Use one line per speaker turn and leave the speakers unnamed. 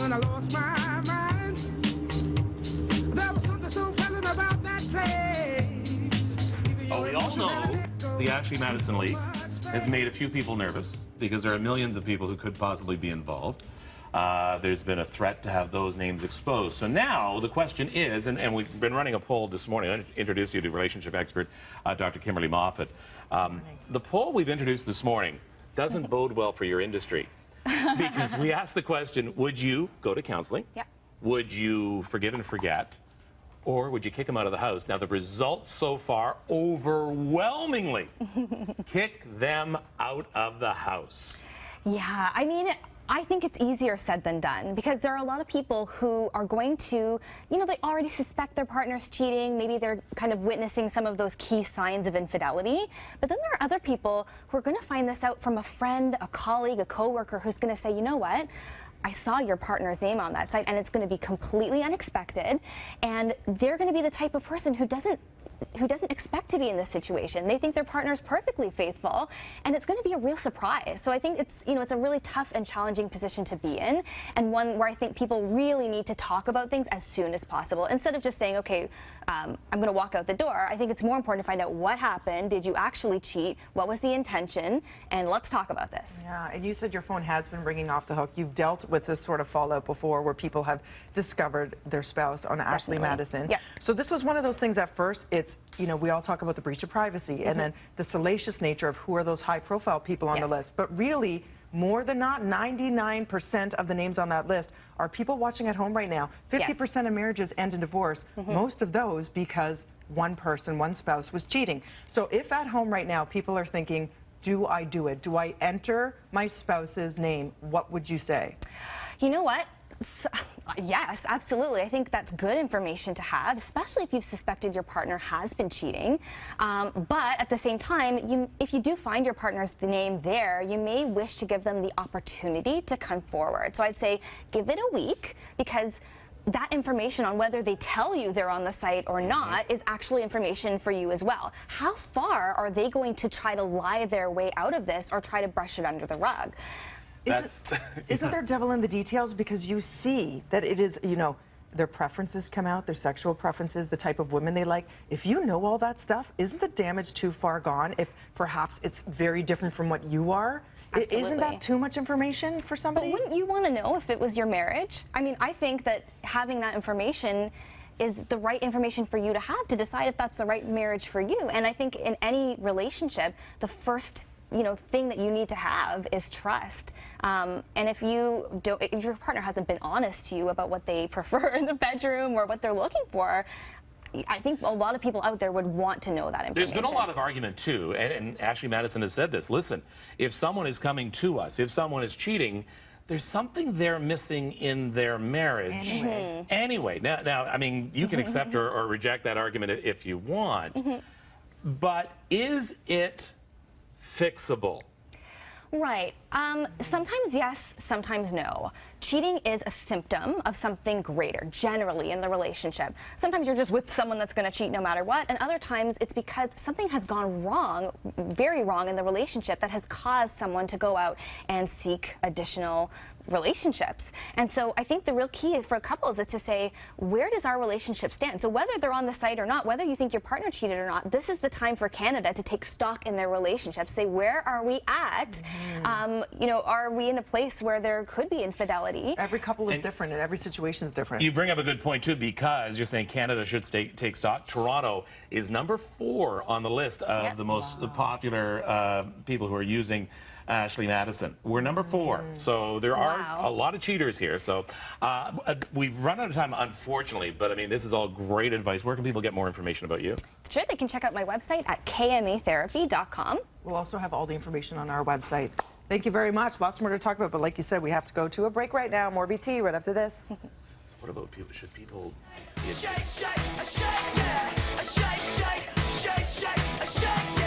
when I lost my mind. There was something so pleasant about that place.
Oh, we all know the Ashley Madison leak has made a few people nervous because there are millions of people who could possibly be involved. There's been a threat to have those names exposed. So now the question is, and we've been running a poll this morning. I introduced you to relationship expert Dr. Kimberly Moffitt. The poll we've introduced this morning doesn't bode well for your industry because we asked the question, would you go to counseling?
Yep.
Would you forgive and forget? Or would you kick them out of the house? Now, the results so far overwhelmingly kick them out of the house.
Yeah, I mean, I think it's easier said than done because there are a lot of people who are going to, you know, they already suspect their partner's cheating. Maybe they're kind of witnessing some of those key signs of infidelity. But then there are other people who are going to find this out from a friend, a colleague, a coworker who's going to say, you know what? I saw your partner's name on that site, and it's going to be completely unexpected. And they're going to be the type of person who doesn't expect to be in this situation. They think their partner's perfectly faithful, and it's going to be a real surprise. So I think it's, you know, it's a really tough and challenging position to be in, and one where I think people really need to talk about things as soon as possible. Instead of just saying, okay, I'm going to walk out the door, I think it's more important to find out what happened. Did you actually cheat? What was the intention? And let's talk about this.
Yeah, and you said your phone has been ringing off the hook. You've dealt with this sort of fallout before where people have discovered their spouse on Ashley Madison.
Yeah.
So this is one of those things at first, it's, you know, we all talk about the breach of privacy and then the salacious nature of who are those high profile people on the list. But really, more than not, 99% of the names on that list are people watching at home right now. 50% of marriages end in divorce, most of those because one person, one spouse was cheating. So if at home right now people are thinking, do I do it? Do I enter my spouse's name? What would you say?
You know what? Yes, absolutely. I think that's good information to have, especially if you've suspected your partner has been cheating. But at the same time, if you do find your partner's name there, you may wish to give them the opportunity to come forward. So I'd say give it a week, because that information on whether they tell you they're on the site or not is actually information for you as well. How far are they going to try to lie their way out of this or try to brush it under the rug?
Isn't there devil in the details? Because you see that it is, you know, their preferences come out, their sexual preferences, the type of women they like. If you know all that stuff, isn't the damage too far gone if perhaps it's very different from what you are?
Absolutely.
Isn't that too much information for somebody?
But wouldn't you want to know if it was your marriage? I mean, I think that having that information is the right information for you to have to decide if that's the right marriage for you. And I think in any relationship, the first thing that you need to have is trust. And if your partner hasn't been honest to you about what they prefer in the bedroom or what they're looking for, I think a lot of people out there would want to know that information.
There's been a lot of argument, too, and Ashley Madison has said this. Listen, if someone is coming to us, if someone is cheating, there's something they're missing in their marriage. Anyway, now, I mean, you can accept or reject that argument if you want, but is it fixable?
Right. Sometimes yes, sometimes no. Cheating is a symptom of something greater, generally, in the relationship. Sometimes you're just with someone that's going to cheat no matter what, and other times it's because something has gone wrong, very wrong in the relationship that has caused someone to go out and seek additional relationships. And so I think the real key for couples is to say, where does our relationship stand? So whether they're on the site or not, whether you think your partner cheated or not, this is the time for Canada to take stock in their relationship. Say, where are we at? Are we in a place where there could be infidelity?
Every couple is different and every situation is different.
You bring up a good point, too, because you're saying Canada should take stock. Toronto is number 4 on the list of the most popular people who are using Ashley Madison. We're number 4, so there are a lot of cheaters here. So we've run out of time, unfortunately, but I mean, this is all great advice. Where can people get more information about you?
Sure, they can check out my website at kmatherapy.com.
We'll also have all the information on our website. Thank you very much. Lots more to talk about, but like you said, we have to go to a break right now. More BT right after this.
So what about people? Should people...
Shake, shake, shake, yeah. Shake, shake, shake, shake, shake.